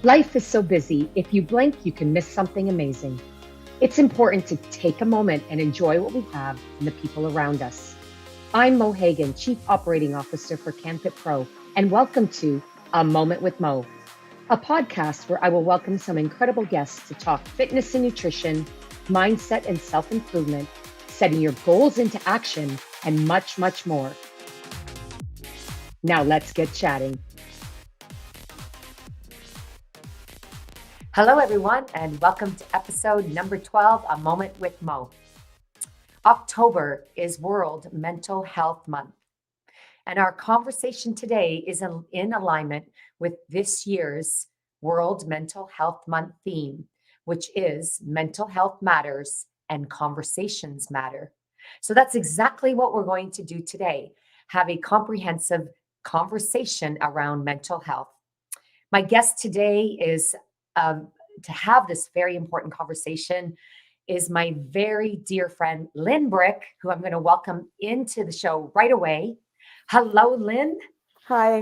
Life is so busy, if you blink, you can miss something amazing. It's important to take a moment and enjoy what we have and the people around us. I'm Mo Hagan, Chief Operating Officer for CanFit Pro, and welcome to A Moment with Mo, a podcast where I will welcome some incredible guests to talk fitness and nutrition, mindset and self-improvement, setting your goals into action, and much, much more. Now let's get chatting. Hello, everyone, and welcome to episode number 12, A Moment with Mo. October is World Mental Health Month, and our conversation today is in alignment with this year's World Mental Health Month theme, which is Mental Health Matters and Conversations Matter. So that's exactly what we're going to do today, have a comprehensive conversation around mental health. My guest today is to have this very important conversation is my very dear friend, Lynne Brick, who I'm going to welcome into the show right away. Hello, Lynne. Hi.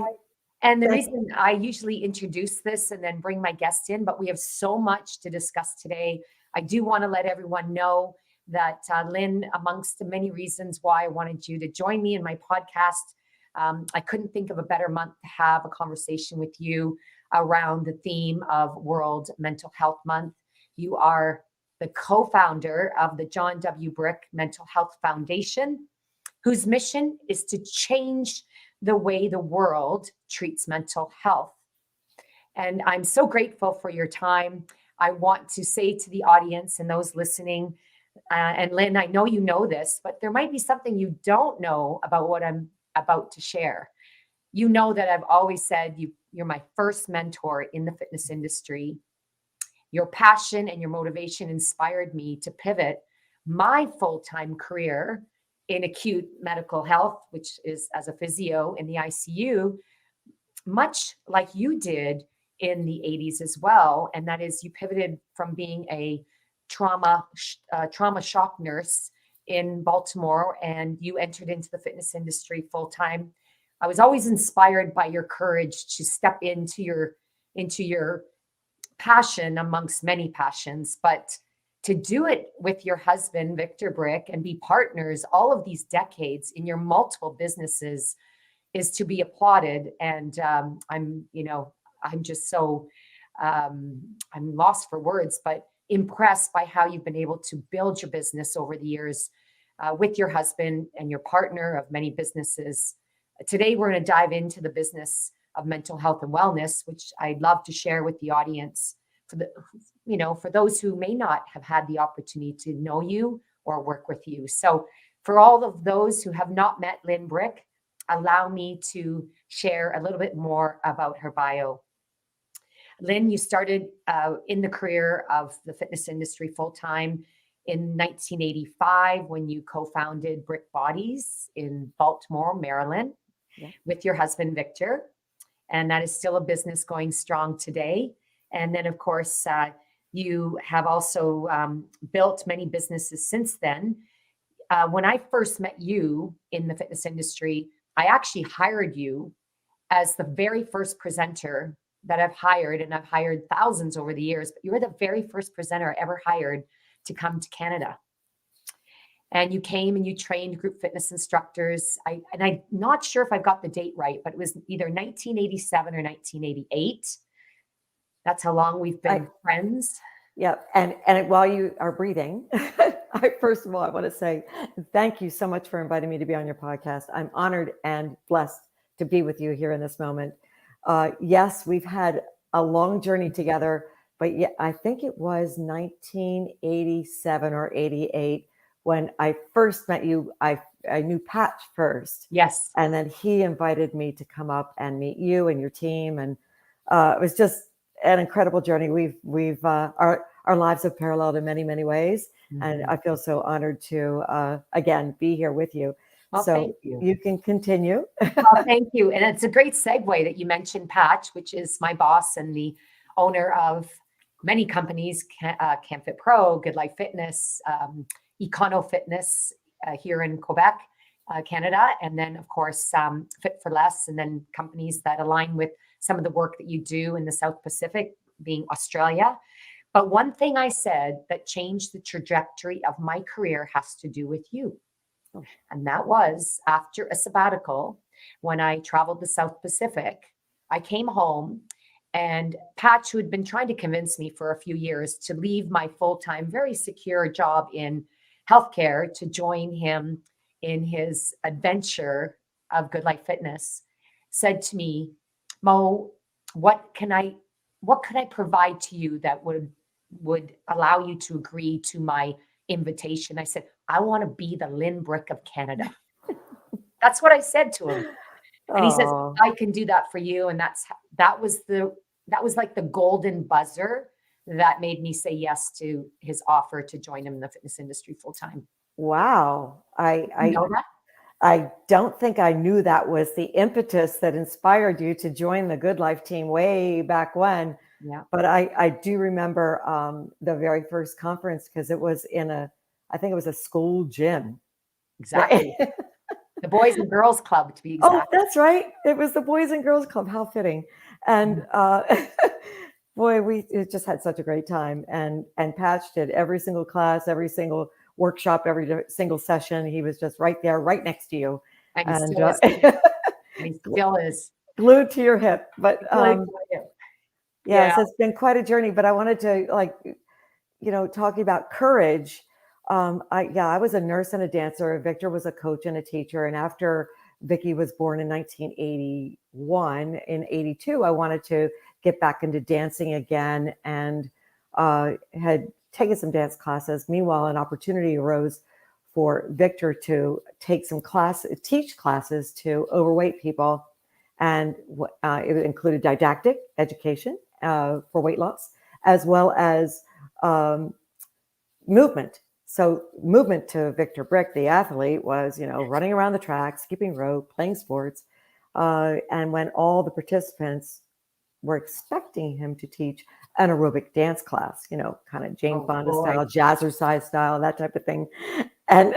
And the reason I usually introduce this and then bring my guest in, but we have so much to discuss today. I do want to let everyone know that Lynne, amongst the many reasons why I wanted you to join me in my podcast, I couldn't think of a better month to have a conversation with you around the theme of World Mental Health Month. You are the co-founder of the John W. Brick Mental Health Foundation, whose mission is to change the way the world treats mental health. And I'm so grateful for your time. I want to say to the audience and those listening, and Lynne, I know you know this, but there might be something you don't know about what I'm about to share. You know that I've always said you're my first mentor in the fitness industry. Your passion and your motivation inspired me to pivot my full-time career in acute medical health, which is as a physio in the ICU, much like you did in the 80s as well. And that is you pivoted from being a trauma shock nurse in Baltimore, and you entered into the fitness industry full-time. I was always inspired by your courage to step into your passion amongst many passions, but to do it with your husband, Victor Brick, and be partners all of these decades in your multiple businesses is to be applauded. And I'm just so, I'm lost for words, but impressed by how you've been able to build your business over the years with your husband and your partner of many businesses. Today, we're going to dive into the business of mental health and wellness, which I'd love to share with the audience for those who may not have had the opportunity to know you or work with you. So for all of those who have not met Lynne Brick, allow me to share a little bit more about her bio. Lynne, you started in the career of the fitness industry full-time in 1985 when you co-founded Brick Bodies in Baltimore, Maryland, with your husband, Victor. And that is still a business going strong today. And then, of course, you have also built many businesses since then. When I first met you in the fitness industry, I actually hired you as the very first presenter that I've hired, and I've hired thousands over the years, but you were the very first presenter I ever hired to come to Canada. And you came and you trained group fitness instructors. I'm not sure if I've got the date right, but it was either 1987 or 1988. That's how long we've been friends. Yeah. And while you are breathing, first of all, I want to say thank you so much for inviting me to be on your podcast. I'm honored and blessed to be with you here in this moment. Yes, we've had a long journey together, but yeah, I think it was 1987 or 88 when I first met you. I knew Patch first. Yes. And then he invited me to come up and meet you and your team. And it was just an incredible journey. We've our lives have paralleled in many, many ways. Mm-hmm. And I feel so honored to, again, be here with you. Well, so you can continue. Well, thank you. And it's a great segue that you mentioned Patch, which is my boss and the owner of many companies, CanFit Pro, Good Life Fitness, Econo Fitness here in Quebec, Canada. And then, of course, Fit for Less, and then companies that align with some of the work that you do in the South Pacific, being Australia. But one thing I said that changed the trajectory of my career has to do with you. Oh. And that was after a sabbatical, when I traveled the South Pacific, I came home and Patch, who had been trying to convince me for a few years to leave my full-time, very secure job in healthcare to join him in his adventure of Good Life Fitness, said to me, Mo, what can I provide to you that would allow you to agree to my invitation? I said, I want to be the Lynne Brick of Canada. That's what I said to him. And he says, Oh, I can do that for you. And that was like the golden buzzer that made me say yes to his offer to join him in the fitness industry full time. wow. You know that? I don't think I knew that was the impetus that inspired you to join the Good Life team way back when. Yeah, But I do remember the very first conference because it was I think it was a school gym. exactly. The Boys and Girls Club, to be Oh, exact. that's right. It was the Boys and Girls Club. How fitting. And boy, we just had such a great time. And Patch did every single class, every single workshop, every single session. He was just right there, right next to you. And he And still is. And he still is. glued to your hip. But Yeah. so it's been quite a journey. But I wanted to talking about courage. I was a nurse and a dancer. Victor was a coach and a teacher. And after Vicky was born in 1981, in 82, I wanted to get back into dancing again and had taken some dance classes. Meanwhile, an opportunity arose for Victor to teach classes to overweight people. And it included didactic education for weight loss, as well as movement. So movement to Victor Brick, the athlete, was, running around the track, skipping rope, playing sports. And when all the participants were expecting him to teach an aerobic dance class, kind of Jane Fonda style, jazzercise style, that type of thing. And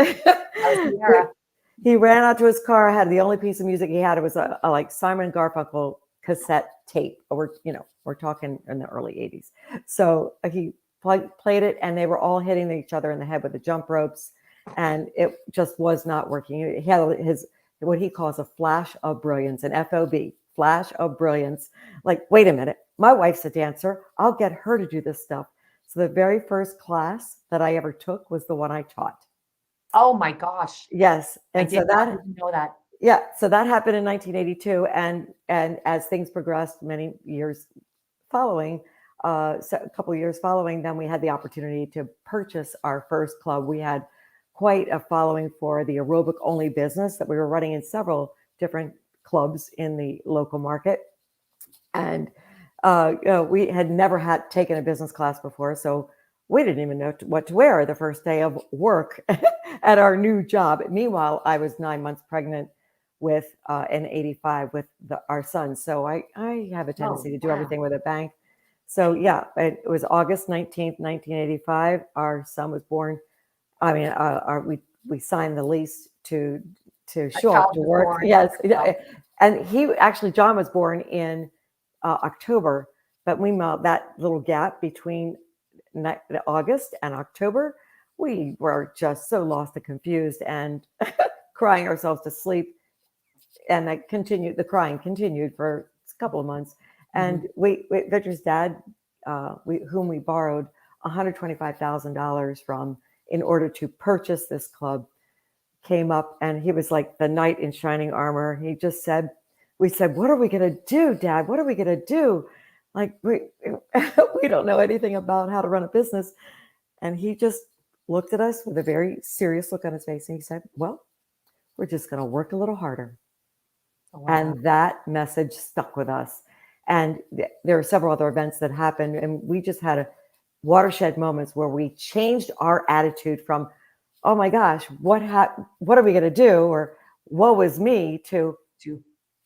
he ran out to his car, had the only piece of music he had. It was a like Simon & Garfunkel cassette tape. We're talking in the early 80s. So he played it, and they were all hitting each other in the head with the jump ropes, and it just was not working. He had what he calls a flash of brilliance, an FOB, flash of brilliance. Like, wait a minute, my wife's a dancer. I'll get her to do this stuff. So the very first class that I ever took was the one I taught. Oh my gosh. Yes. And I didn't know that. Yeah. So that happened in 1982. And as things progressed many years following, so a couple of years following, then we had the opportunity to purchase our first club. We had quite a following for the aerobic only business that we were running in several different clubs in the local market. And we had never taken a business class before, so we didn't even know what to wear the first day of work at our new job. Meanwhile, I was 9 months pregnant with in 85 with our son. So I have a tendency to do everything with a bang. So yeah, it was August 19th, 1985. Our son was born. I mean, we signed the lease to show up to work. Yes. And John was born in October, but meanwhile, that little gap between August and October, we were just so lost and confused and crying ourselves to sleep. And the crying continued for a couple of months. And Victor's dad, whom we borrowed $125,000 from in order to purchase this club, came up, and he was like the knight in shining armor. He just said, we said, what are we going to do, Dad? What are we going to do? Like, we don't know anything about how to run a business. And he just looked at us with a very serious look on his face. And he said, well, we're just going to work a little harder. Oh, wow. And that message stuck with us. And there are several other events that happened. And we just had watershed moments where we changed our attitude from, oh my gosh, what are we going to do? Or woe is me, to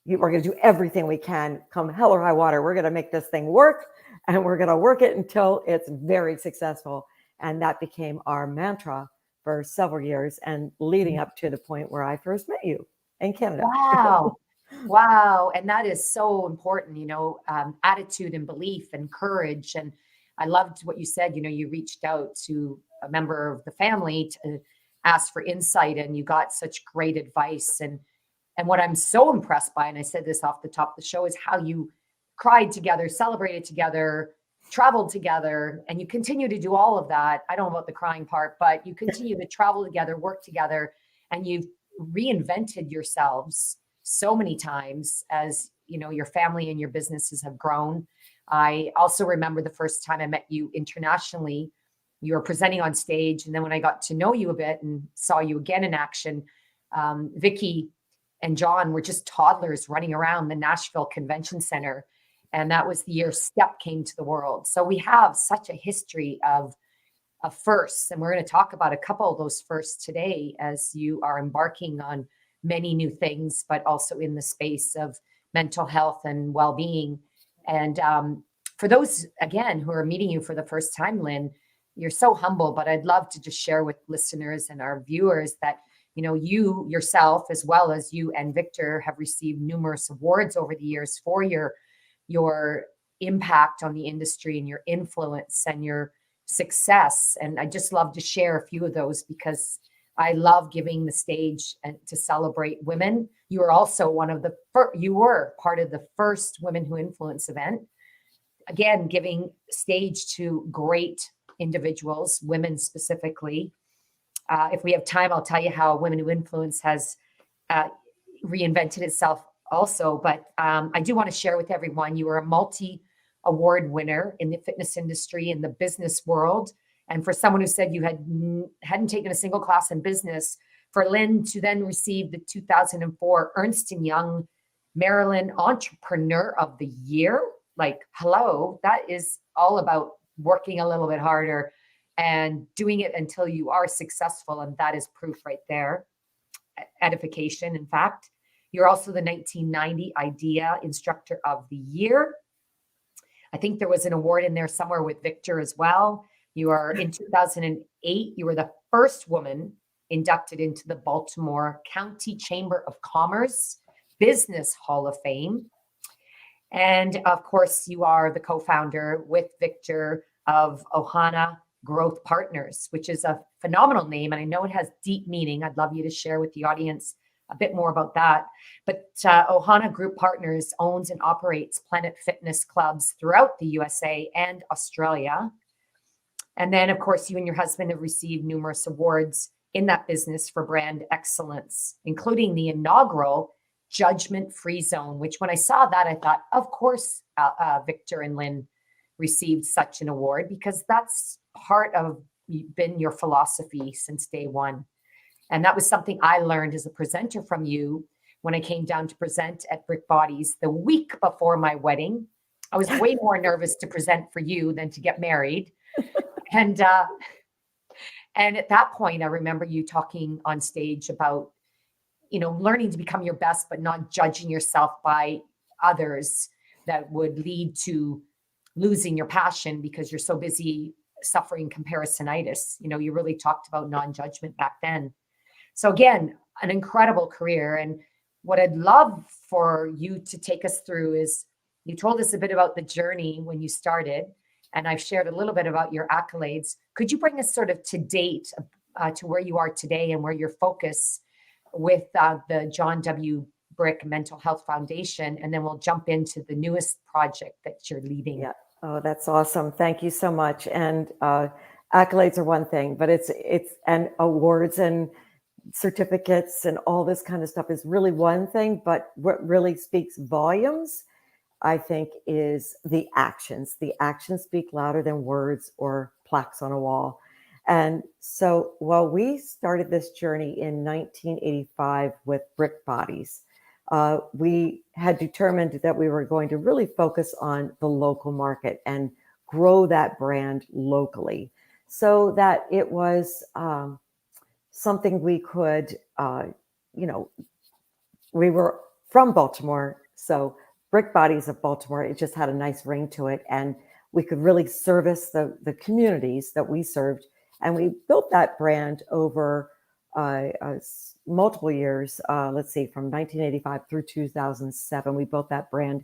we're going to do everything we can, come hell or high water. We're going to make this thing work, and we're going to work it until it's very successful. And that became our mantra for several years, and leading up to the point where I first met you in Canada. Wow. Wow. And that is so important, attitude and belief and courage. And I loved what you said. You reached out to a member of the family to ask for insight, and you got such great advice. And what I'm so impressed by, and I said this off the top of the show, is how you cried together, celebrated together, traveled together, and you continue to do all of that. I don't know about the crying part, but you continue to travel together, work together, and you've reinvented yourselves so many times as your family and your businesses have grown. I also remember the first time I met you internationally. You were presenting on stage, and then when I got to know you a bit and saw you again in action, Vicky and John were just toddlers running around the Nashville Convention Center. And that was the year Step came to the world. So we have such a history of firsts. And we're going to talk about a couple of those firsts today as you are embarking on many new things, but also in the space of mental health and well-being. And for those, again, who are meeting you for the first time, Lynne, you're so humble, but I'd love to just share with listeners and our viewers that you yourself, as well as you and Victor, have received numerous awards over the years for your impact on the industry and your influence and your success. And I just love to share a few of those because I love giving the stage and to celebrate women. You are also you were part of the first Women Who Influence event. Again, giving stage to great individuals, women specifically. If we have time, I'll tell you how Women Who Influence has reinvented itself also. But I do want to share with everyone, you were a multi-award winner in the fitness industry, in the business world. And for someone who said you hadn't taken a single class in business, for Lynne to then receive the 2004 Ernst & Young Maryland Entrepreneur of the Year, like, hello, that is all about working a little bit harder and doing it until you are successful. And that is proof right there. Edification, in fact. You're also the 1990 IDEA Instructor of the Year. I think there was an award in there somewhere with Victor as well. You are in 2008, you were the first woman inducted into the Baltimore County Chamber of Commerce Business Hall of Fame. And of course, you are the co-founder with Victor of Ohana Growth Partners, which is a phenomenal name. And I know it has deep meaning. I'd love you to share with the audience a bit more about that. But Ohana Group Partners owns and operates Planet Fitness clubs throughout the USA and Australia. And then, of course, you and your husband have received numerous awards in that business for brand excellence, including the inaugural Judgment-Free Zone, which when I saw that, I thought, of course, Victor and Lynne received such an award because that's part of been your philosophy since day one. And that was something I learned as a presenter from you when I came down to present at Brick Bodies the week before my wedding. I was way more nervous to present for you than to get married. And at that point, I remember you talking on stage about, learning to become your best, but not judging yourself by others that would lead to losing your passion because you're so busy suffering comparisonitis. You really talked about non-judgment back then. So again, an incredible career. And what I'd love for you to take us through is you told us a bit about the journey when you started, and I've shared a little bit about your accolades. Could you bring us sort of to date to where you are today and where your focus with the John W. Brick Mental Health Foundation, and then we'll jump into the newest project that you're leading. Yeah. Oh, that's awesome. Thank you so much. And accolades are one thing, but it's and awards and certificates and all this kind of stuff is really one thing. But what really speaks volumes, I think, is the actions. The actions speak louder than words or plaques on a wall. And so while we started this journey in 1985 with Brick Bodies, we had determined that we were going to really focus on the local market and grow that brand locally so that it was something we could, we were from Baltimore. So Brick Bodies of Baltimore, it just had a nice ring to it. And we could really service the communities that we served. And we built that brand over multiple years. Let's see, from 1985 through 2007, we built that brand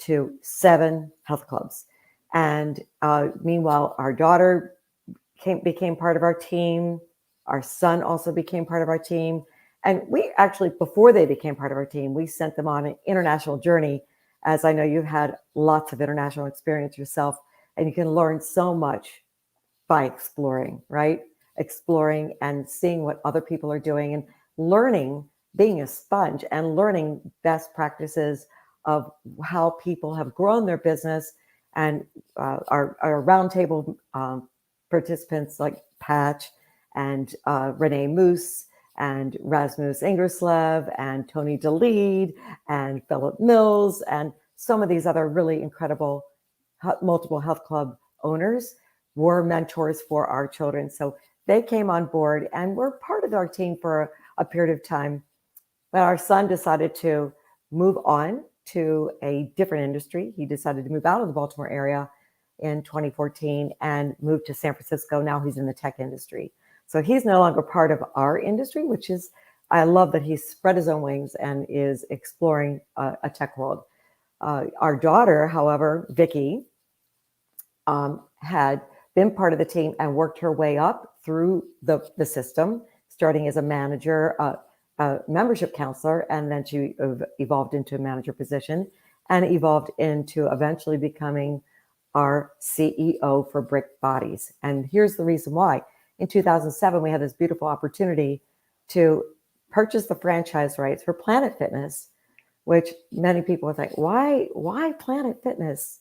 to 7 health clubs. And meanwhile, our daughter became part of our team. Our son also became part of our team. And we actually, before they became part of our team, we sent them on an international journey. As I know you've had lots of international experience yourself, and you can learn so much by exploring, right? Exploring and seeing what other people are doing and learning, being a sponge and learning best practices of how people have grown their business. And our roundtable participants like Patch and Renee Moose and Rasmus Ingerslev and Tony DeLead and Philip Mills and some of these other really incredible multiple health club owners were mentors for our children. So they came on board and were part of our team for a period of time. But our son decided to move on to a different industry. He decided to move out of the Baltimore area in 2014 and moved to San Francisco. Now he's in the tech industry. So he's no longer part of our industry, which is, I love that he's spread his own wings and is exploring a tech world. Our daughter, however, Vicky, had been part of the team and worked her way up through the system, starting as a manager, a membership counselor, and then she evolved into a manager position and evolved into eventually becoming our CEO for Brick Bodies. And here's the reason why. In 2007, we had this beautiful opportunity to purchase the franchise rights for Planet Fitness, which many people would think, why Planet Fitness?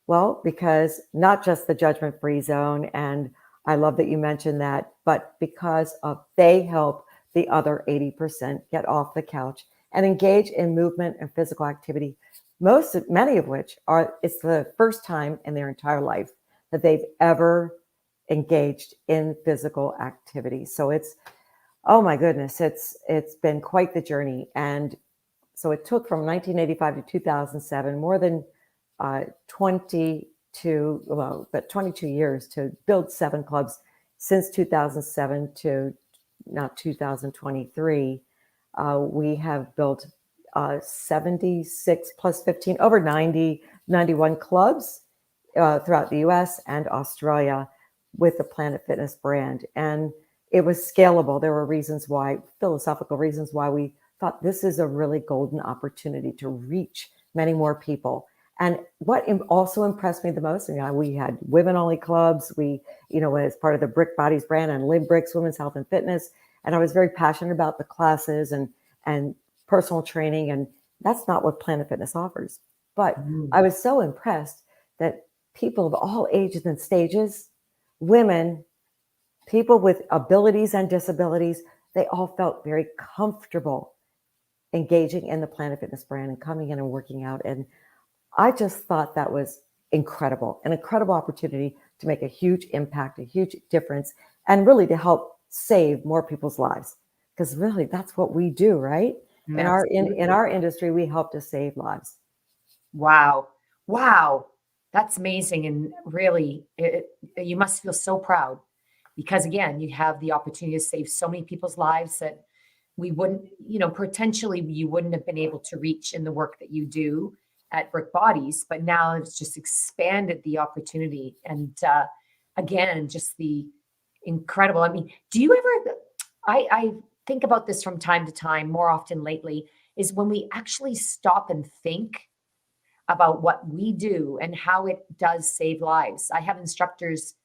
Well, because not just the judgment-free zone, and I love that you mentioned that, but because they help the other 80% get off the couch and engage in movement and physical activity, many of which it's the first time in their entire life that they've ever engaged in physical activity. So it's, oh my goodness, it's been quite the journey. And so it took from 1985 to 2007, more than 22 years to build 7 clubs. Since 2007 to now 2023, we have built 76 plus 15, over 91 clubs throughout the US and Australia with the Planet Fitness brand. And it was scalable. There were reasons why, philosophical reasons why we thought this is a really golden opportunity to reach many more people. And what also impressed me the most, we had women-only clubs. We, as part of the Brick Bodies brand and Lynne Brick's Women's Health and Fitness. And I was very passionate about the classes and personal training. And that's not what Planet Fitness offers. But I was so impressed that people of all ages and stages, women, people with abilities and disabilities, they all felt very comfortable engaging in the Planet Fitness brand and coming in and working out. And I just thought that was incredible, an incredible opportunity to make a huge impact, a huge difference, and really to help save more people's lives. Because really, that's what we do, right? In our industry, we help to save lives. Wow. That's amazing. And really, you must feel so proud because, again, you have the opportunity to save so many people's lives that we wouldn't, potentially you wouldn't have been able to reach in the work that you do at Brick Bodies, but now it's just expanded the opportunity. And again, just the incredible. I mean, do you ever, I think about this from time to time, more often lately, is when we actually stop and think about what we do and how it does save lives. I have instructors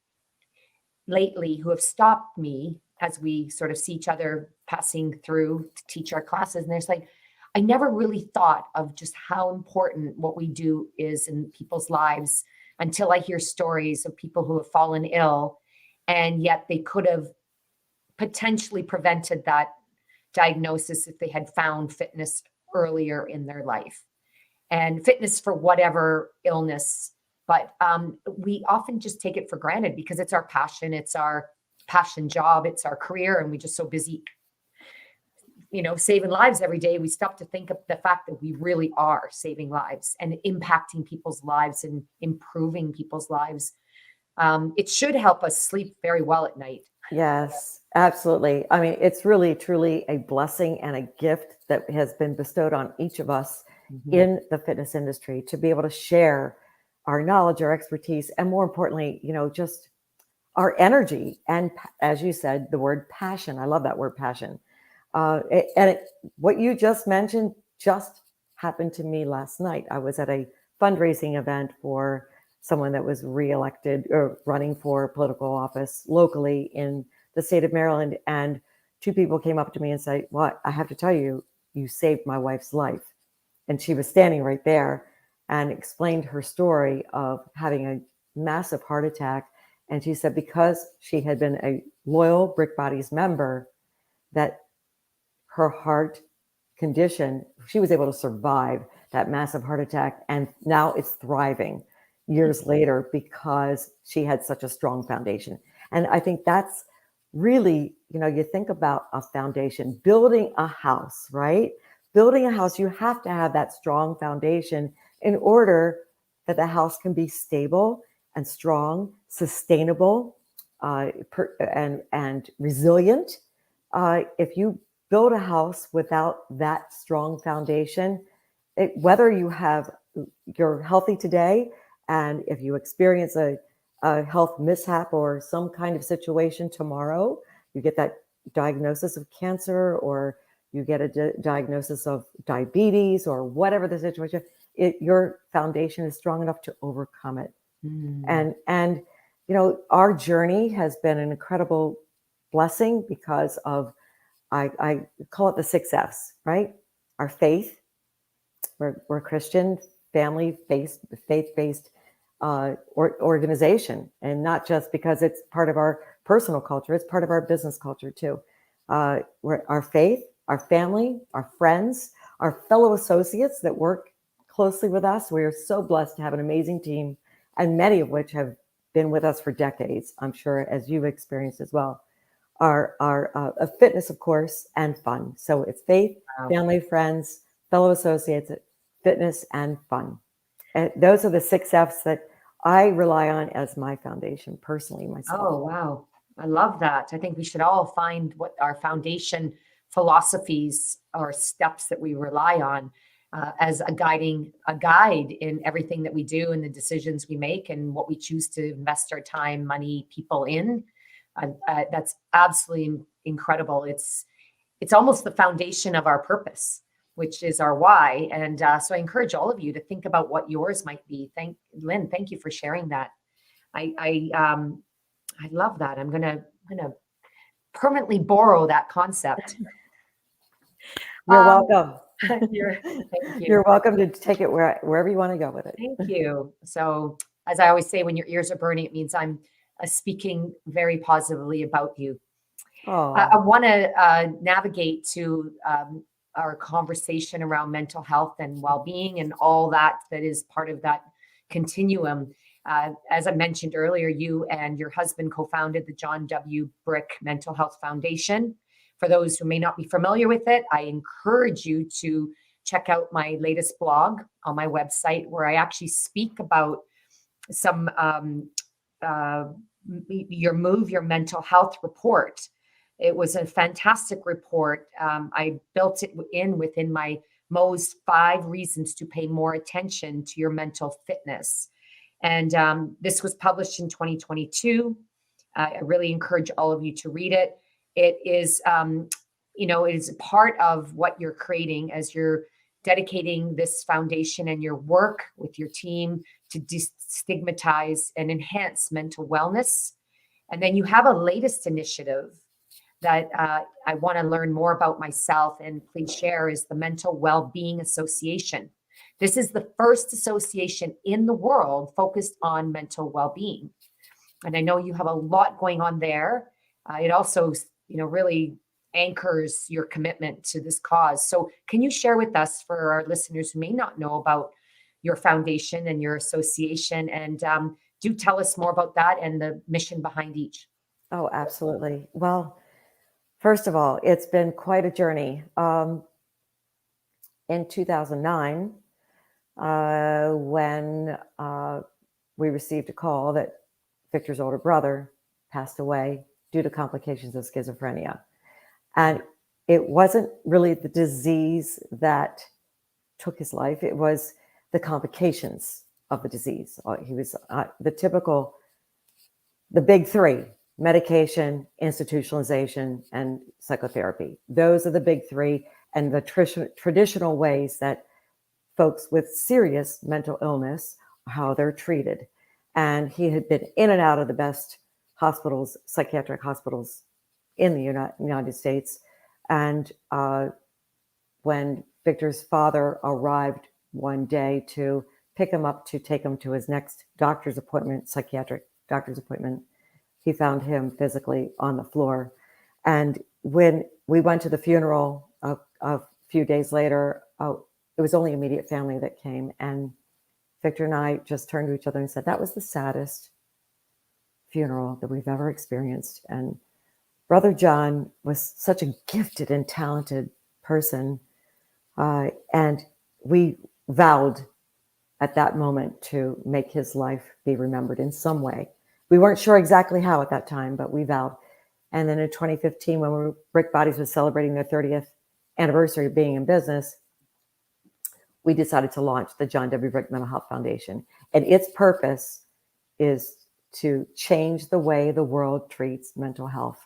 lately who have stopped me as we sort of see each other passing through to teach our classes. And there's like, I never really thought of just how important what we do is in people's lives until I hear stories of people who have fallen ill, and yet they could have potentially prevented that diagnosis if they had found fitness earlier in their life, and fitness for whatever illness. But we often just take it for granted because it's our passion, it's our passion job, it's our career, and we're just so busy saving lives every day. We stop to think of the fact that we really are saving lives and impacting people's lives and improving people's lives. It should help us sleep very well at night. Yes. Absolutely. I mean, it's really, truly a blessing and a gift that has been bestowed on each of us Mhm. in the fitness industry to be able to share our knowledge, our expertise, and more importantly, just our energy. And as you said, the word passion. I love that word passion. What you just mentioned just happened to me last night. I was at a fundraising event for someone that was reelected or running for political office locally in the state of Maryland. And two people came up to me and said, "Well, I have to tell you, you saved my wife's life." And she was standing right there and explained her story of having a massive heart attack. And she said, because she had been a loyal Brick Bodies member, that her heart condition, she was able to survive that massive heart attack. And now it's thriving years later because she had such a strong foundation. And I think that's really, you think about a foundation, building a house, right? Building a house, you have to have that strong foundation in order that the house can be stable and strong, sustainable, and resilient. If you build a house without that strong foundation, whether you're healthy today, and if you experience a health mishap or some kind of situation tomorrow, you get that diagnosis of cancer, or you get a diagnosis of diabetes, or whatever the situation, your foundation is strong enough to overcome it. Mm. And our journey has been an incredible blessing because of, I call it the 6 F's, right? Our faith. We're Christian, family-based, faith-based organization, and not just because it's part of our personal culture; it's part of our business culture too. We're our faith, our family, our friends, our fellow associates that work closely with us. We are so blessed to have an amazing team, and many of which have been with us for decades. I'm sure, as you've experienced as well. Our fitness, of course, and fun. So it's faith, Wow. family, friends, fellow associates, fitness, and fun. And those are the 6 F's that I rely on as my foundation personally myself. Oh, wow. I love that. I think we should all find what our foundation philosophies or steps that we rely on as a guide in everything that we do and the decisions we make and what we choose to invest our time, money, people in. That's absolutely incredible. It's almost the foundation of our purpose, which is our why. And so I encourage all of you to think about what yours might be. Lynn, thank you for sharing that. I love that. I'm gonna permanently borrow that concept. You're Um, welcome. thank you. You're welcome to take it wherever you want to go with it. Thank you. So, as I always say, when your ears are burning, it means I'm speaking very positively about you. I Oh, want to navigate to our conversation around mental health and well-being and all that is part of that continuum. As I mentioned earlier, you and your husband co-founded the John W. Brick Mental Health Foundation. For those who may not be familiar with it, I encourage you to check out my latest blog on my website, where I actually speak about some uh, your mental health report. It was a fantastic report. I built it within my Mo's 5 reasons to pay more attention to your mental fitness. And this was published in 2022. I really encourage all of you to read it. It is, it is part of what you're creating as you're dedicating this foundation and your work with your team to destigmatize and enhance mental wellness. And then you have a latest initiative that I want to learn more about myself and please share is the Mental Wellbeing Association. This is the first association in the world focused on mental well-being. And I know you have a lot going on there. It also, really anchors your commitment to this cause. So can you share with us, for our listeners who may not know about your foundation and your association, and do tell us more about that and the mission behind each. oh, absolutely. Well, first of all, it's been quite a journey. In 2009, when we received a call that Victor's older brother passed away due to complications of schizophrenia. And it wasn't really the disease that took his life, it was the complications of the disease. He was the big three: medication, institutionalization, and psychotherapy. Those are the big three, and the traditional ways that folks with serious mental illness, how they're treated. And he had been in and out of the best hospitals, psychiatric hospitals in the United States. And when Victor's father arrived one day to pick him up to take him to his next doctor's appointment, psychiatric doctor's appointment, he found him physically on the floor. And when we went to the funeral a few days later, it was only immediate family that came. And Victor and I just turned to each other and said, that was the saddest funeral that we've ever experienced. And Brother John was such a gifted and talented person. And we vowed at that moment to make his life be remembered in some way. We weren't sure exactly how at that time, but we vowed. And then in 2015, when Brick Bodies was celebrating their 30th anniversary of being in business, we decided to launch the John W. Brick Mental Health Foundation. And its purpose is to change the way the world treats mental health.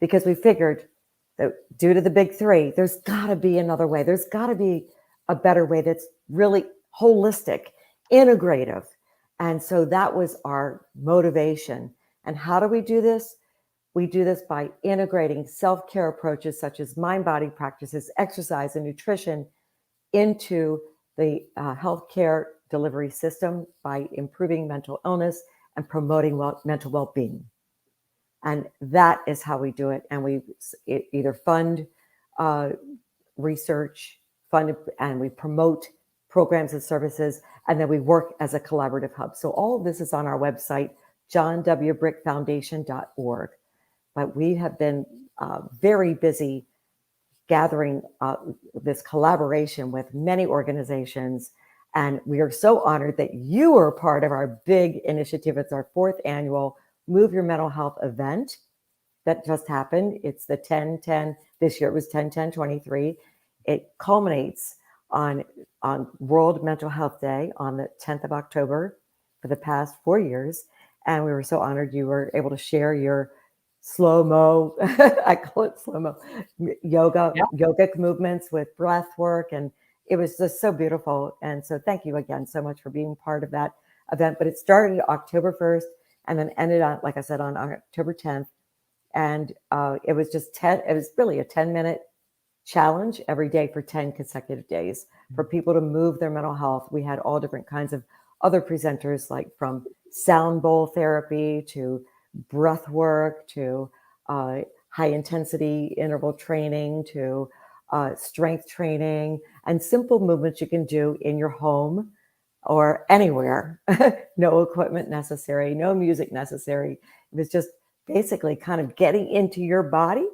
Because we figured that due to the big three, there's got to be another way. There's got to be a better way that's really holistic, integrative. And so that was our motivation. And how do we do this? We do this by integrating self-care approaches such as mind-body practices, exercise, and nutrition into the healthcare delivery system by improving mental illness and promoting mental well-being. And that is how we do it. And we either fund research, and we promote programs and services, and then we work as a collaborative hub. So all of this is on our website, johnwbrickfoundation.org. But we have been very busy gathering this collaboration with many organizations. And we are so honored that you are part of our big initiative. It's our 4th annual Move Your Mental Health event that just happened. It's the 10-10. This year it was 10-10-23. It culminates on World Mental Health Day on the 10th of October for the past 4 years. And we were so honored you were able to share your slow-mo, I call it slow-mo, yogic movements with breath work. And it was just so beautiful. And so thank you again so much for being part of that event. But it started October 1st and then ended on, like I said, on October 10th. And it was really a 10-minute challenge every day for 10 consecutive days for people to move their mental health. We had all different kinds of other presenters, like from sound bowl therapy to breath work to high intensity interval training to strength training and simple movements you can do in your home or anywhere. No equipment necessary, no music necessary. It was just basically kind of getting into your body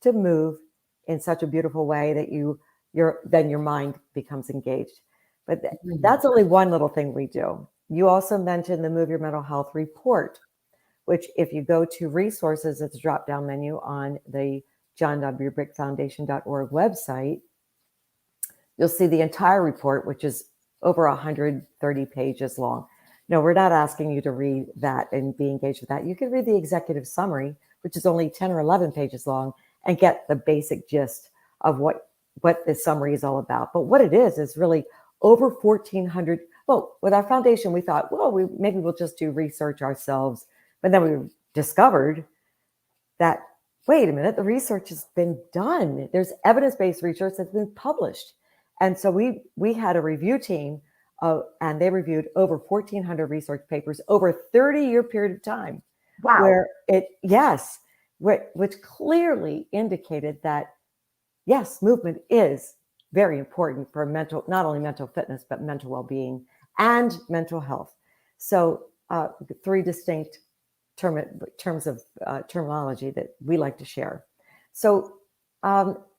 to move in such a beautiful way that then your mind becomes engaged. But that's only one little thing we do. You also mentioned the Move Your Mental Health report, which if you go to resources, it's a drop-down menu on the johnwbrickfoundation.org website, you'll see the entire report, which is over 130 pages long. No, we're not asking you to read that and be engaged with that. You can read the executive summary, which is only 10 or 11 pages long, and get the basic gist of what the summary is all about. But what it is really over 1,400. Well, with our foundation, we thought, well, maybe we'll just do research ourselves. But then we discovered that, wait a minute, the research has been done. There's evidence-based research that's been published. And so we had a review team, and they reviewed over 1,400 research papers over a 30-year period of time. Wow. Which clearly indicated that, yes, movement is very important for not only mental fitness, but mental well-being and mental health. So 3 distinct terms of terminology that we like to share. So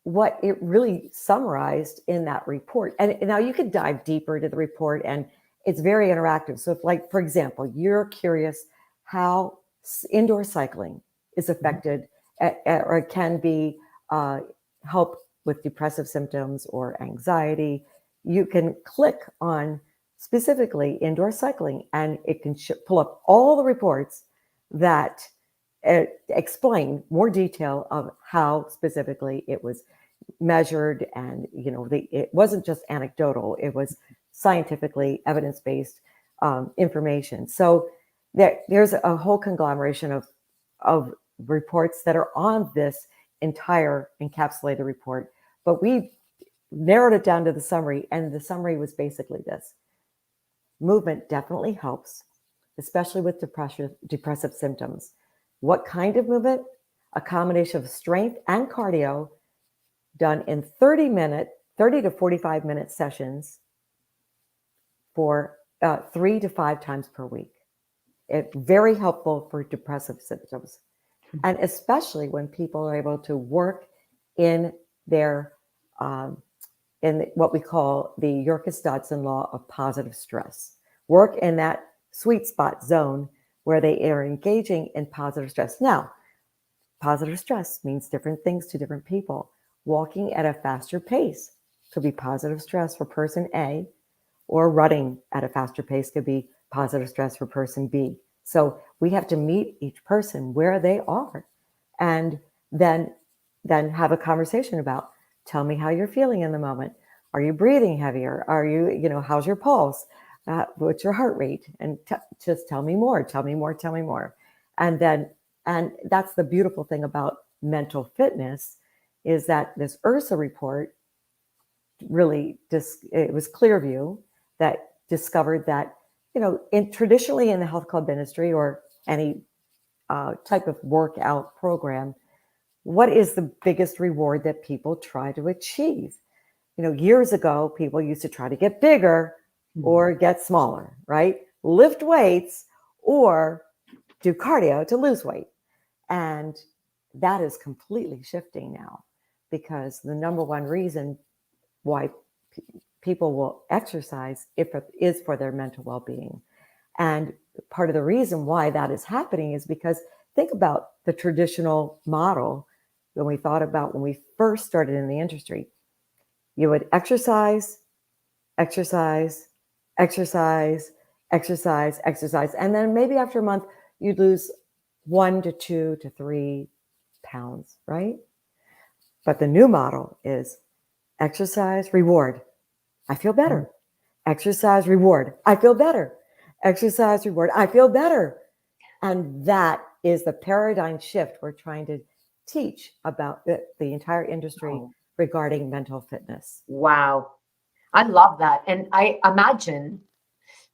what it really summarized in that report, and now you could dive deeper into the report, and it's very interactive. So if, like, for example, you're curious how indoor cycling is affected, or it can be help with depressive symptoms or anxiety. You can click on specifically indoor cycling, and it can pull up all the reports that explain more detail of how specifically it was measured. And it wasn't just anecdotal, it was scientifically evidence-based information. So there's a whole conglomeration of reports that are on this entire encapsulated report, but we narrowed it down to the summary, and the summary was basically this: movement definitely helps, especially with depressive symptoms. What kind of movement? A combination of strength and cardio done in 30 to 45 minute sessions for 3 to 5 times per week. It's very helpful for depressive symptoms, and especially when people are able to work in their in what we call the Yerkes-Dodson law of positive stress. Work in that sweet spot zone where they are engaging in positive stress. Now, positive stress means different things to different people. Walking at a faster pace could be positive stress for person A, or running at a faster pace could be positive stress for person B. So we have to meet each person where they are, and then have a conversation about, tell me how you're feeling in the moment. Are you breathing heavier? Are you, how's your pulse? What's your heart rate? And just tell me more. And that's the beautiful thing about mental fitness, is that this URSA report really it was Clearview that discovered that, traditionally in the health club industry or any type of workout program, what is the biggest reward that people try to achieve? Years ago, people used to try to get bigger or get smaller, right? Lift weights or do cardio to lose weight. And that is completely shifting now, because the number one reason why people will exercise is for their mental well-being. And part of the reason why that is happening is because, think about the traditional model. When we first started in the industry, you would exercise, and then maybe after a month you'd lose 1 to 2 to 3 pounds, right? But the new model is exercise, reward, I feel better. Exercise, reward, I feel better. Exercise, reward, I feel better. And that is the paradigm shift we're trying to teach about the entire industry regarding mental fitness. Wow. I love that. And I imagine,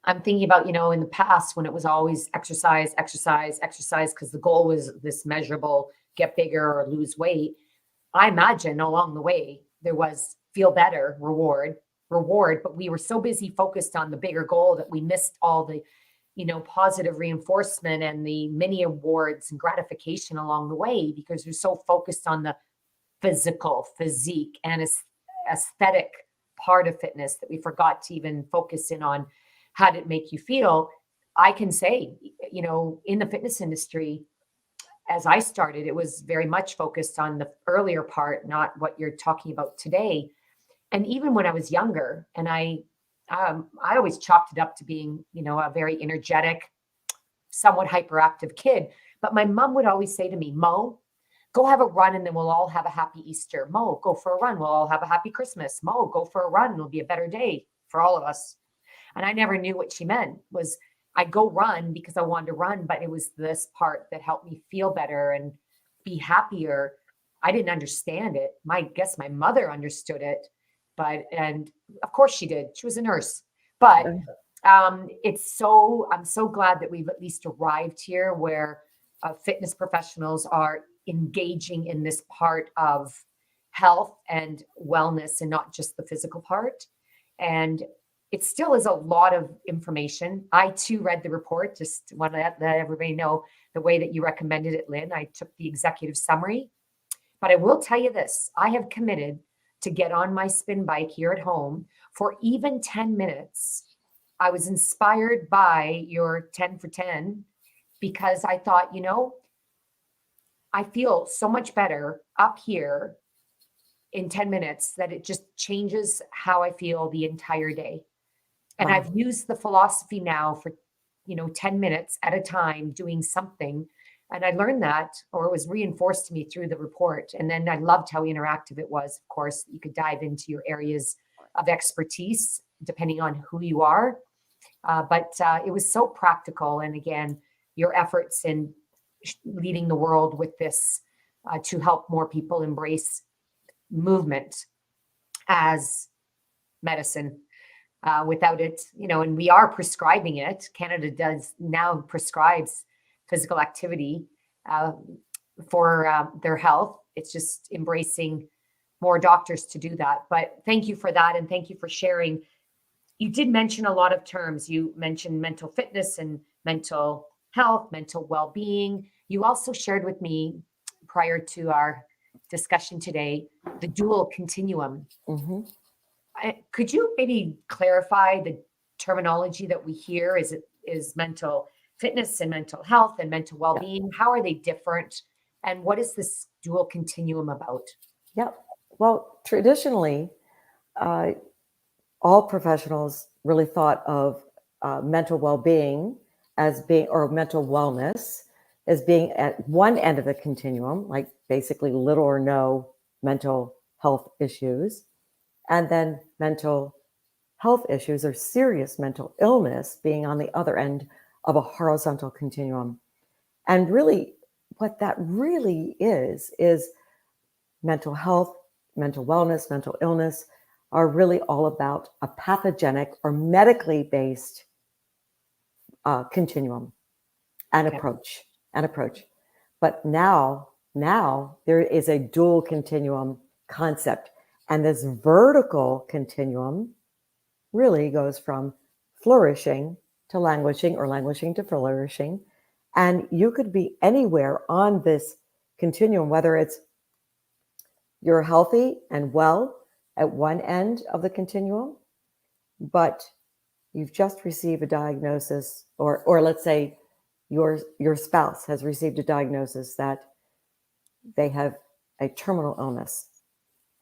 I'm thinking about, in the past when it was always exercise, because the goal was this measurable, get bigger or lose weight. I imagine along the way there was feel better, reward, but we were so busy focused on the bigger goal that we missed all the, positive reinforcement and the mini awards and gratification along the way, because we're so focused on the physique and aesthetic part of fitness that we forgot to even focus in on how did it make you feel. I can say, in the fitness industry, as I started, it was very much focused on the earlier part, not what you're talking about today. And even when I was younger, and I always chalked it up to being, a very energetic, somewhat hyperactive kid. But my mom would always say to me, Mo, go have a run and then we'll all have a happy Easter. Mo, go for a run. We'll all have a happy Christmas. Mo, go for a run. It'll be a better day for all of us. And I never knew what she meant. Was I go run because I wanted to run, but it was this part that helped me feel better and be happier. I didn't understand it. I guess my mother understood it, and of course she did. She was a nurse, but I'm so glad that we've at least arrived here where fitness professionals are engaging in this part of health and wellness and not just the physical part. And it still is a lot of information. I too read the report, just want to let everybody know the way that you recommended it, Lynn. I took the executive summary, but I will tell you this, I have committed to get on my spin bike here at home for even 10 minutes. I was inspired by your 10 for 10 because I thought, I feel so much better up here in 10 minutes that it just changes how I feel the entire day. And Wow. I've used the philosophy now for, 10 minutes at a time doing something. And I learned that, or it was reinforced to me through the report. And then I loved how interactive it was. Of course, you could dive into your areas of expertise depending on who you are. But it was so practical. And again, your efforts in leading the world with this to help more people embrace movement as medicine. Without it, and we are prescribing it. Canada does now prescribes physical activity uh, for their health. It's just embracing more doctors to do that. But thank you for that. And thank you for sharing. You did mention a lot of terms. You mentioned mental fitness and mental health, mental well-being. You also shared with me prior to our discussion today, the dual continuum. Mm-hmm. Could you maybe clarify the terminology that we hear? Is mental fitness and mental health and mental well-being? How are they different? And what is this dual continuum about? Yep. Well, traditionally, uh, all professionals really thought of mental well-being as being, or mental wellness as being at one end of the continuum, like basically little or no mental health issues, and then mental health issues or serious mental illness being on the other end of a horizontal continuum. And really, what that really is mental health, mental wellness, mental illness are really all about a pathogenic or medically based continuum and Okay. approach. But now there is a dual continuum concept, and this vertical continuum really goes from flourishing to languishing, or languishing to flourishing. And you could be anywhere on this continuum, whether it's you're healthy and well at one end of the continuum, but you've just received a diagnosis, or let's say your spouse has received a diagnosis that they have a terminal illness,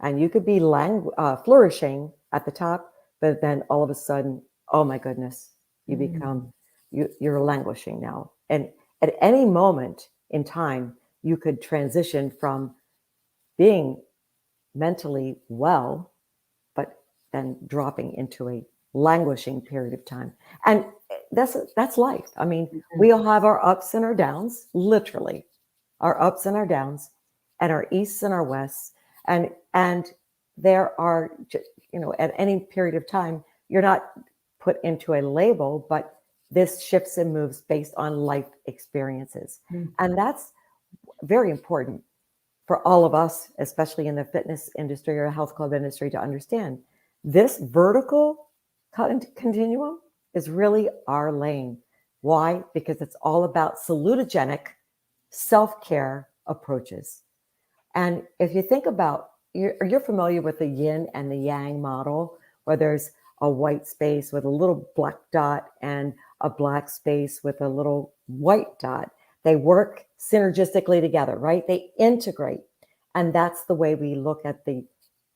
and you could be flourishing at the top, but then all of a sudden, oh my goodness, you become you're languishing now, and at any moment in time, you could transition from being mentally well, but then dropping into a languishing period of time. And that's life. I mean, we all have our ups and our downs, literally, our ups and our downs, and our easts and our wests. And there are, at any period of time, you're not put into a label, but this shifts and moves based on life experiences. And that's very important for all of us, especially in the fitness industry or health club industry, to understand. This vertical continuum is really our lane. Why? Because it's all about salutogenic self-care approaches. And if you think about, you're familiar with the yin and the yang model, where there's a white space with a little black dot and a black space with a little white dot. They work synergistically together, right? They integrate. And that's the way we look at the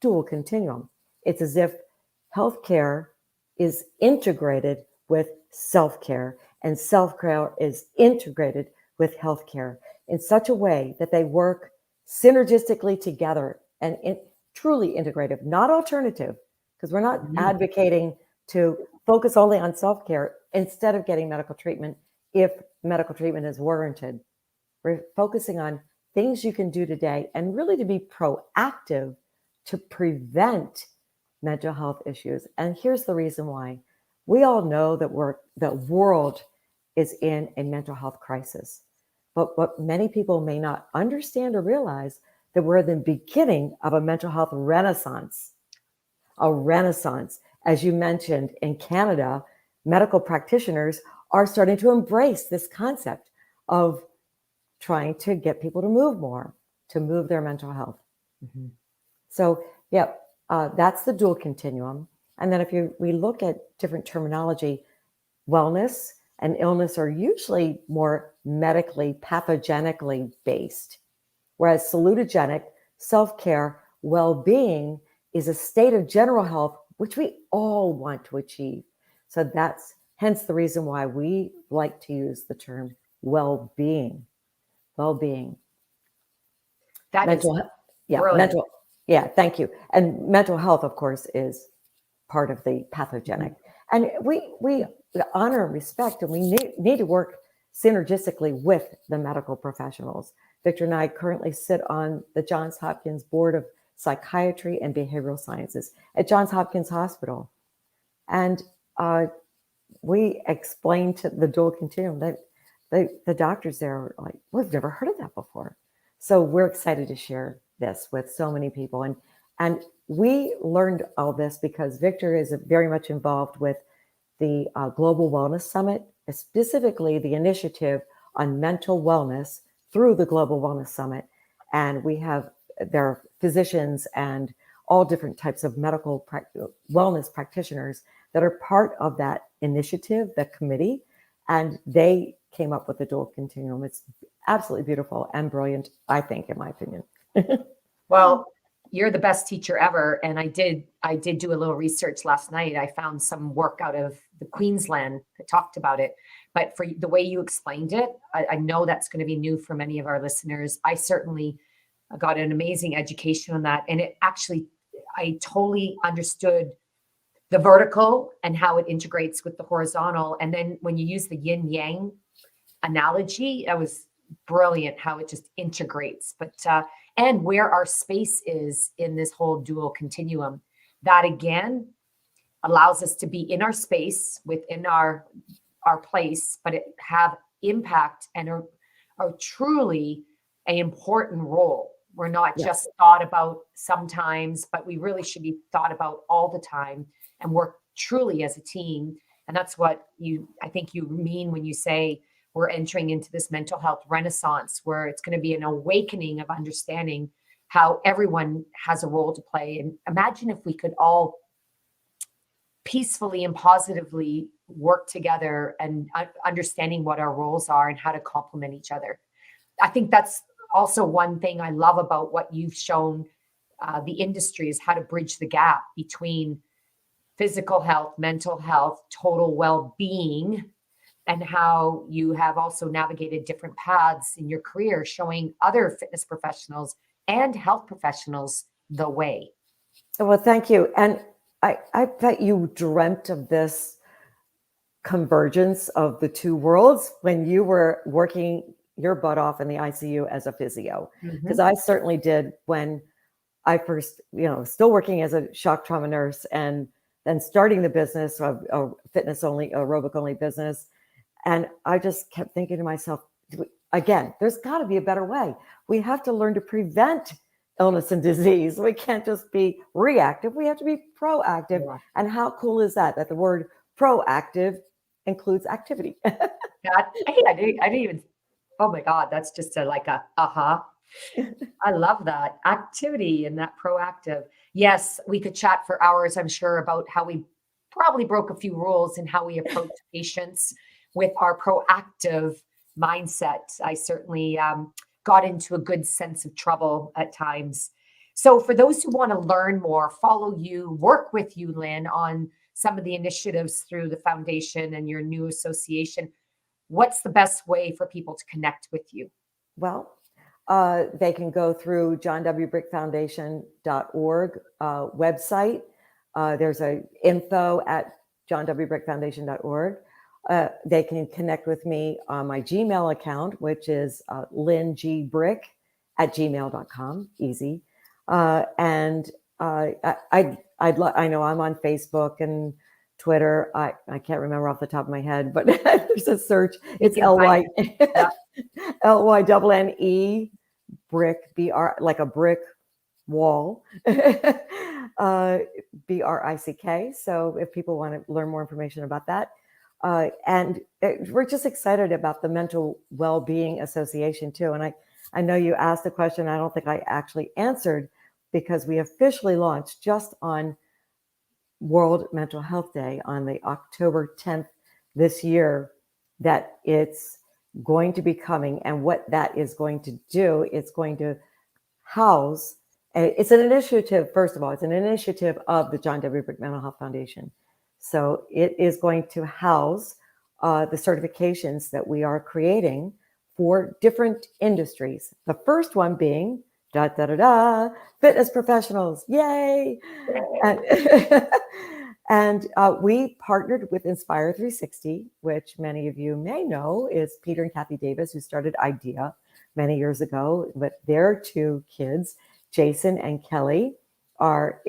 dual continuum. It's as if healthcare is integrated with self-care, and self-care is integrated with healthcare in such a way that they work synergistically together and truly integrative, not alternative, because we're not advocating to focus only on self-care instead of getting medical treatment if medical treatment is warranted. We're focusing on things you can do today and really to be proactive to prevent mental health issues. And here's the reason why. We all know that the world is in a mental health crisis. But what many people may not understand or realize, that we're at the beginning of a mental health renaissance. A renaissance. As you mentioned, in Canada, medical practitioners are starting to embrace this concept of trying to get people to move more, to move their mental health. So, that's the dual continuum. And then we look at different terminology, wellness and illness are usually more medically, pathogenically based. whereas salutogenic, self-care, well-being is a state of general health, which we all want to achieve. So that's hence the reason why we like to use the term well-being. Well-being. That Mental is health. Yeah, brilliant. thank you. And mental health, of course, is part of the pathogenic. And we honor and respect, and we need to work synergistically with the medical professionals. Victor and I currently sit on the Johns Hopkins Board of Psychiatry and Behavioral Sciences at Johns Hopkins Hospital. And we explained to the dual continuum that the doctors there are like, we've never heard of that before. So we're excited to share this with so many people. And we learned all this because Victor is very much involved with the Global Wellness Summit, specifically the initiative on mental wellness through the Global Wellness Summit. And there are physicians and all different types of medical wellness practitioners that are part of that initiative, the committee, and they came up with the dual continuum. It's absolutely beautiful and brilliant, I think, in my opinion. Well, you're the best teacher ever. And I did do a little research last night. I found some work out of the Queensland that talked about it. But for the way you explained it, I know that's going to be new for many of our listeners. I certainly got an amazing education on that. And it actually, I totally understood the vertical and how it integrates with the horizontal. And then when you use the yin yang analogy, that was brilliant how it just integrates. But and where our space is in this whole dual continuum, that again allows us to be in our space within our place, but it have impact and are truly an important role. We're not just thought about sometimes, but we really should be thought about all the time and work truly as a team. And that's what I think you mean when you say we're entering into this mental health renaissance, where it's going to be an awakening of understanding how everyone has a role to play. And imagine if we could all peacefully and positively work together and understanding what our roles are and how to complement each other. I think that's also one thing I love about what you've shown the industry is how to bridge the gap between physical health, mental health, total well-being, and how you have also navigated different paths in your career, showing other fitness professionals and health professionals the way. Well, thank you. And I bet you dreamt of this convergence of the two worlds when you were working your butt off in the ICU as a physio, because I certainly did when I first, still working as a shock trauma nurse and then starting the business of a fitness only, aerobic only business. And I just kept thinking to myself, again, there's got to be a better way. We have to learn to prevent illness and disease. We can't just be reactive. We have to be proactive. Yeah. And how cool is that the word proactive includes activity? I didn't even, oh my God, that's just like a aha. I love that activity and that proactive. Yes, we could chat for hours, I'm sure, about how we probably broke a few rules and how we approach patients with our proactive mindset. I certainly got into a good sense of trouble at times. So for those who want to learn more, follow you, work with you, Lynne, on some of the initiatives through the foundation and your new association, what's the best way for people to connect with you? Well, they can go through johnwbrickfoundation.org website. There's a info at johnwbrickfoundation.org. They can connect with me on my Gmail account, which is lynnegbrick@gmail.com. Easy. And I know I'm on Facebook and Twitter. I can't remember off the top of my head, but there's a search. It's LYNNE brick, BR, like a brick wall, BRICK. So if people want to learn more information about that. And we're just excited about the Mental Wellbeing Association too. And I know you asked the question, I don't think I actually answered, because we officially launched just on World Mental Health Day on the October 10th this year, that it's going to be coming. And what that is going to do, it's going to house, and it's an initiative, first of all, it's an initiative of the John W. Brick Mental Health Foundation. So it is going to house the certifications that we are creating for different industries. The first one being fitness professionals. Yay! And we partnered with Inspire 360, which many of you may know is Peter and Kathy Davis, who started IDEA many years ago. But their two kids, Jason and Kelly, are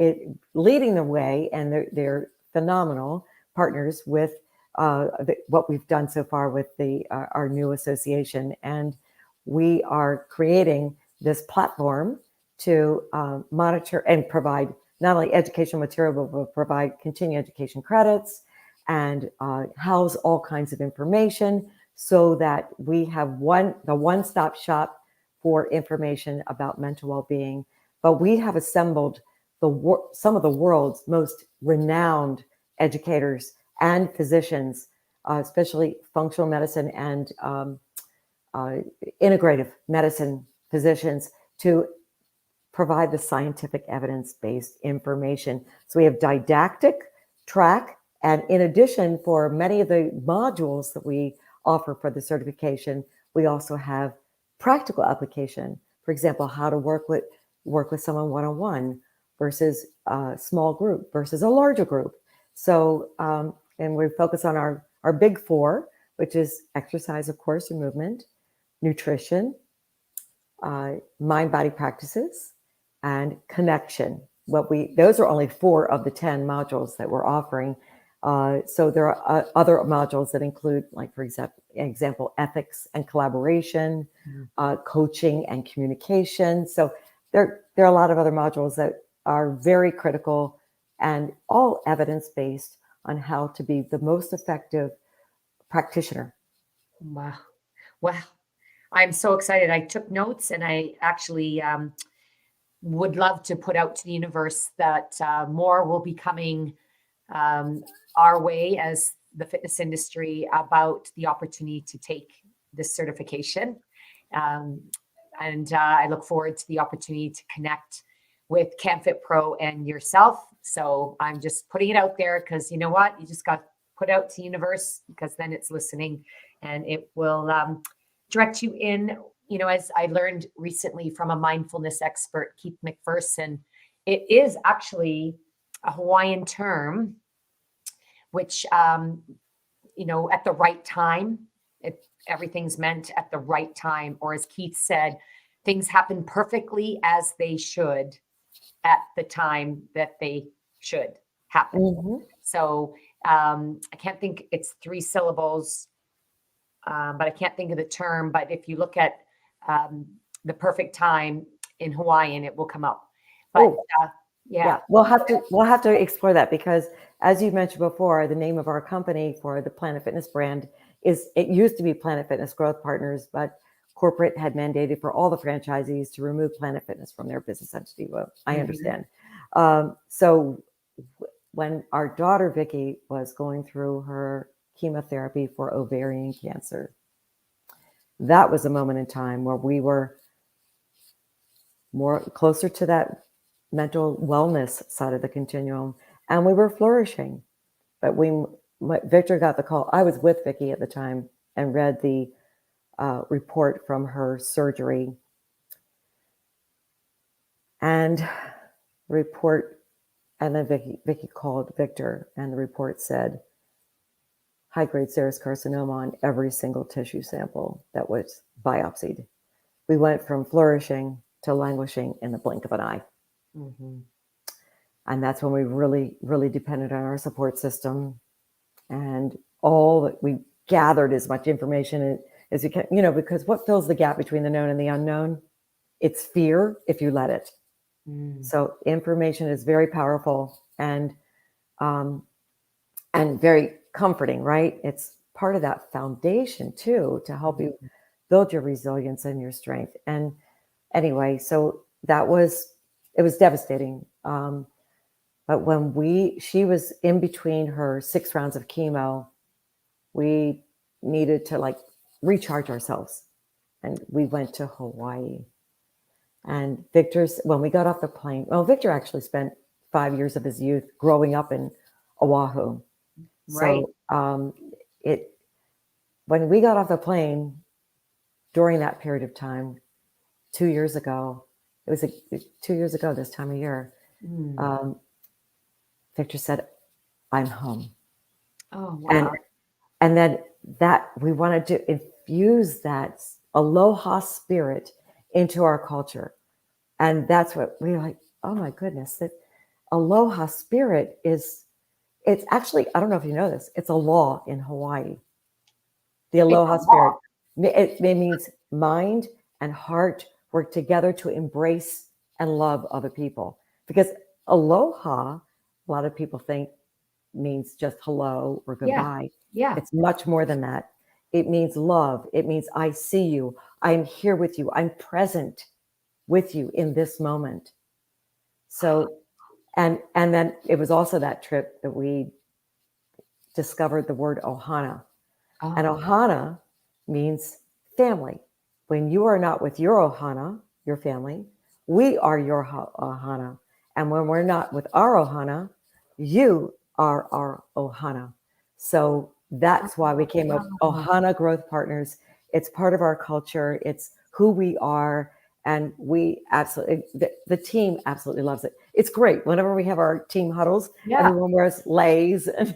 leading the way, and they're phenomenal partners with what we've done so far with our new association. And we are creating this platform to monitor and provide not only educational material, but provide continuing education credits and house all kinds of information so that we have the one-stop shop for information about mental well-being. But we have assembled some of the world's most renowned educators and physicians, especially functional medicine and integrative medicine physicians, to provide the scientific evidence-based information. So we have didactic track, and in addition, for many of the modules that we offer for the certification, we also have practical application. For example, how to work with someone one-on-one versus a small group versus a larger group. So, and we focus on our big four, which is exercise, of course, and movement, nutrition, mind-body practices, and connection. Those are only 4 of the 10 modules that we're offering. So there are other modules that include, like, for example, ethics and collaboration, coaching and communication. So there are a lot of other modules that are very critical and all evidence-based on how to be the most effective practitioner. Wow. Wow. I'm so excited. I took notes, and I actually would love to put out to the universe that more will be coming our way as the fitness industry about the opportunity to take this certification. And I look forward to the opportunity to connect with CanFit Pro and yourself. So I'm just putting it out there because you know what? You just got to put out to the universe, because then it's listening, and it will direct you in, as I learned recently from a mindfulness expert, Keith McPherson. It is actually a Hawaiian term, which, at the right time, everything's meant at the right time. Or as Keith said, things happen perfectly as they should at the time that they should happen. Mm-hmm. So I can't think, it's 3 syllables, but I can't think of the term. But if you look at the perfect time in Hawaiian, it will come up. But yeah, we'll have to explore that, because as you mentioned before, the name of our company for the Planet Fitness brand it used to be Planet Fitness Growth Partners, but corporate had mandated for all the franchisees to remove Planet Fitness from their business entity. Well, I understand. So when our daughter Vicky was going through her chemotherapy for ovarian cancer, that was a moment in time where we were more closer to that mental wellness side of the continuum, and we were flourishing. But Victor got the call. I was with Vicky at the time and read the report from her surgery, and then Vicky called Victor, and the report said high-grade serous carcinoma on every single tissue sample that was biopsied. We went from flourishing to languishing in the blink of an eye. Mm-hmm. And that's when we really, really depended on our support system, and all that we gathered as much information as you can, because what fills the gap between the known and the unknown? It's fear, if you let it. So information is very powerful and very comforting, right? It's part of that foundation too, to help you build your resilience and your strength. And anyway, so it was devastating. But when she was in between her 6 rounds of chemo, we needed to recharge ourselves, and we went to Hawaii. And when we got off the plane, well, Victor actually spent 5 years of his youth growing up in Oahu. Right. So when we got off the plane during that period of time, 2 years ago, it was 2 years ago this time of year, Victor said, "I'm home." Oh, wow. And then that we wanted to infuse that aloha spirit into our culture. And that's what we were like, oh my goodness, that aloha spirit it's actually, I don't know if you know this, it's a law in Hawaii. The aloha spirit, it means mind and heart work together to embrace and love other people. Because aloha, a lot of people think means just hello or goodbye. Yeah. It's much more than that. It means love. It means I see you. I'm here with you. I'm present with you in this moment. So, and then it was also that trip that we discovered the word ohana. And ohana means family. When you are not with your ohana, your family, we are your ohana. And when we're not with our ohana, you are our ohana. So that's why we came up Ohana Growth Partners. It's part of our culture. It's who we are. And we absolutely, the team absolutely loves it. It's great. Whenever we have our team huddles, everyone wears leis. And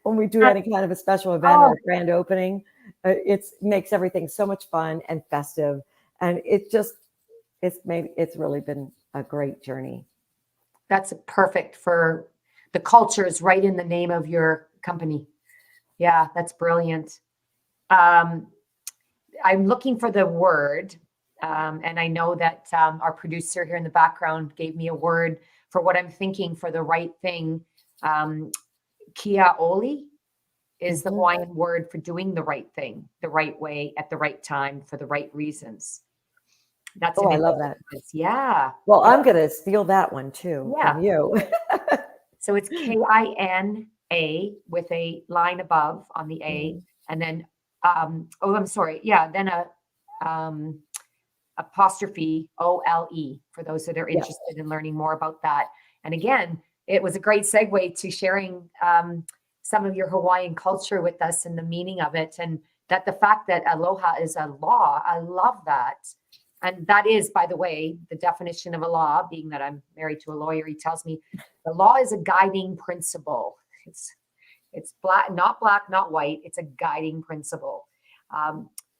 when we do any kind of a special event or a grand opening, it makes everything so much fun and festive. And it's really been a great journey. That's perfect for the culture is right in the name of your company. Yeah, that's brilliant. I'm looking for the word. And I know that our producer here in the background gave me a word for what I'm thinking for the right thing. Kia oli is the Hawaiian word for doing the right thing, the right way, at the right time, for the right reasons. That's I love that. Yeah. Well, I'm going to steal that one too from you. So it's K-I-N-A with a line above on the A, and then I'm sorry, then a apostrophe O-L-E for those that are interested in learning more about that. And again, it was a great segue to sharing some of your Hawaiian culture with us and the meaning of it, and that the fact that aloha is a law. I love that. And that is, by the way, the definition of a law, being that I'm married to a lawyer, he tells me the law is a guiding principle. It's black, not white. It's a guiding principle.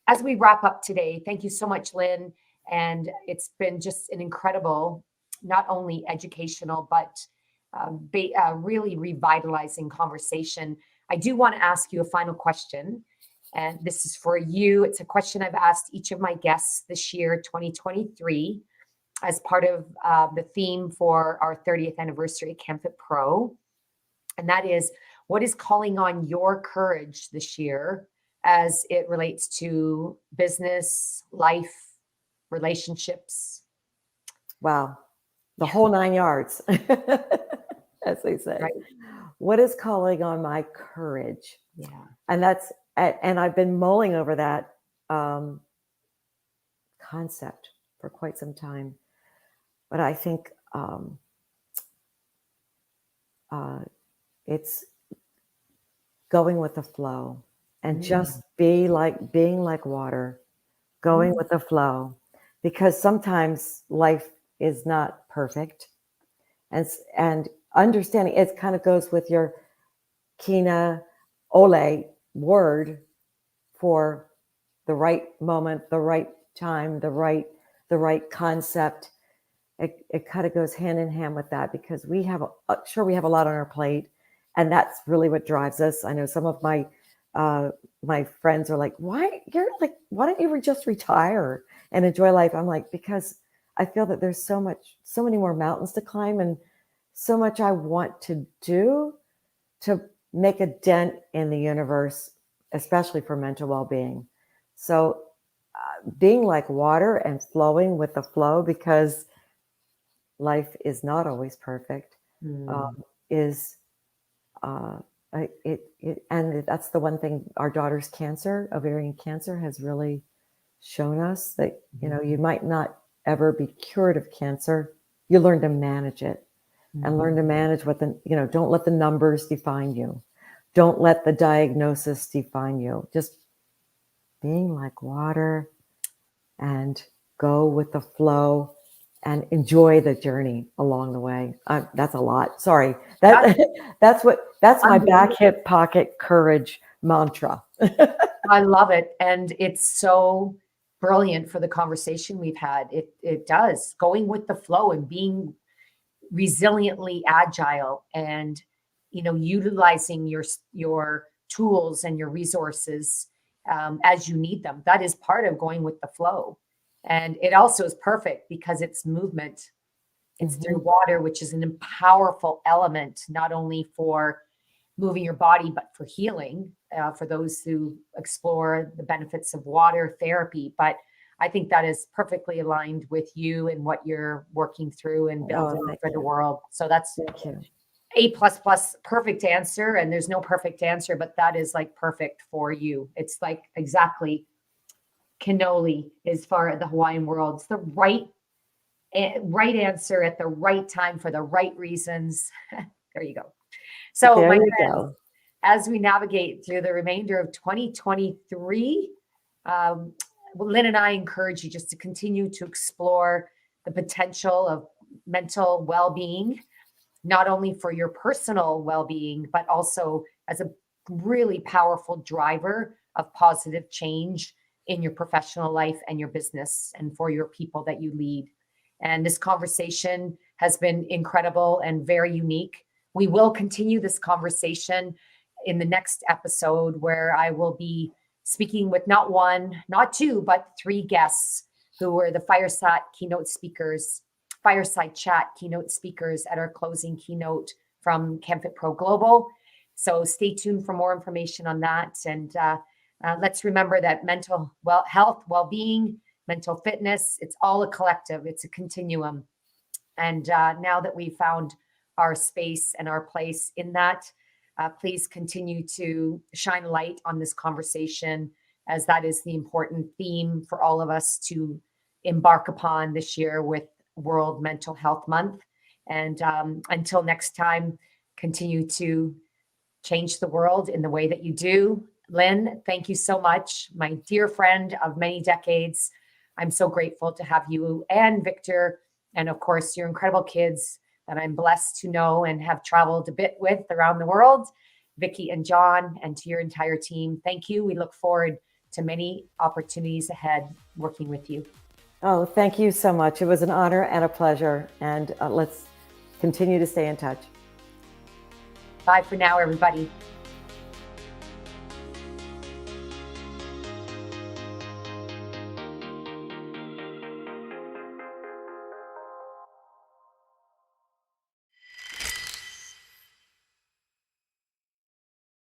As we wrap up today, thank you so much, Lynne. And it's been just an incredible, not only educational, but really revitalizing conversation. I do want to ask you a final question. And this is for you. It's a question I've asked each of my guests this year, 2023, as part of the theme for our 30th anniversary at CanFit Pro. And that is, what is calling on your courage this year as it relates to business, life, relationships? Wow. The whole 9 yards, as they say. Right. What is calling on my courage? Yeah. And I've been mulling over that concept for quite some time. But I think it's going with the flow and just being like water, going with the flow, because sometimes life is not perfect. And understanding it kind of goes with your kina ole word for the right moment, the right time, the right concept. It kind of goes hand in hand with that, because we have we have a lot on our plate, and that's really what drives us. I know some of my friends are like, why don't you just retire and enjoy life? I'm like, because I feel that there's so many more mountains to climb, and so much I want to do to make a dent in the universe, especially for mental well-being. So being like water and flowing with the flow, because life is not always perfect, is and that's the one thing our daughter's ovarian cancer, has really shown us, that you might not ever be cured of cancer. You learn to manage it and learn to manage what don't let the numbers define you. Don't let the diagnosis define you. Just being like water and go with the flow and enjoy the journey along the way. That's a lot. Sorry. That's my back hip pocket courage mantra. I love it. And it's so brilliant for the conversation we've had. It does. Going with the flow and being resiliently agile and, utilizing your tools and your resources as you need them. That is part of going with the flow. And it also is perfect because it's movement. It's through water, which is a powerful element, not only for moving your body, but for healing, for those who explore the benefits of water therapy. But I think that is perfectly aligned with you and what you're working through and building for the world. So that's A++, perfect answer. And there's no perfect answer, but that is like perfect for you. It's like exactly cannoli as far as the Hawaiian world. It's the right answer at the right time for the right reasons. There you go. So my friends, as we navigate through the remainder of 2023, Lynn and I encourage you just to continue to explore the potential of mental well-being, not only for your personal well-being, but also as a really powerful driver of positive change in your professional life and your business and for your people that you lead. And this conversation has been incredible and very unique. We will continue this conversation in the next episode where I will be speaking with not one, not two, but 3 guests who were the fireside chat keynote speakers at our closing keynote from ChemFit Pro Global. So stay tuned for more information on that. And let's remember that mental health, well-being, mental fitness, it's all a collective, it's a continuum. And now that we've found our space and our place in that, please continue to shine light on this conversation, as that is the important theme for all of us to embark upon this year with World Mental Health Month. And until next time, continue to change the world in the way that you do. Lynn, thank you so much, my dear friend of many decades. I'm so grateful to have you and Victor, and of course, your incredible kids that I'm blessed to know and have traveled a bit with around the world, Vicky and John, and to your entire team. Thank you. We look forward to many opportunities ahead working with you. Oh, thank you so much. It was an honor and a pleasure. And let's continue to stay in touch. Bye for now, everybody.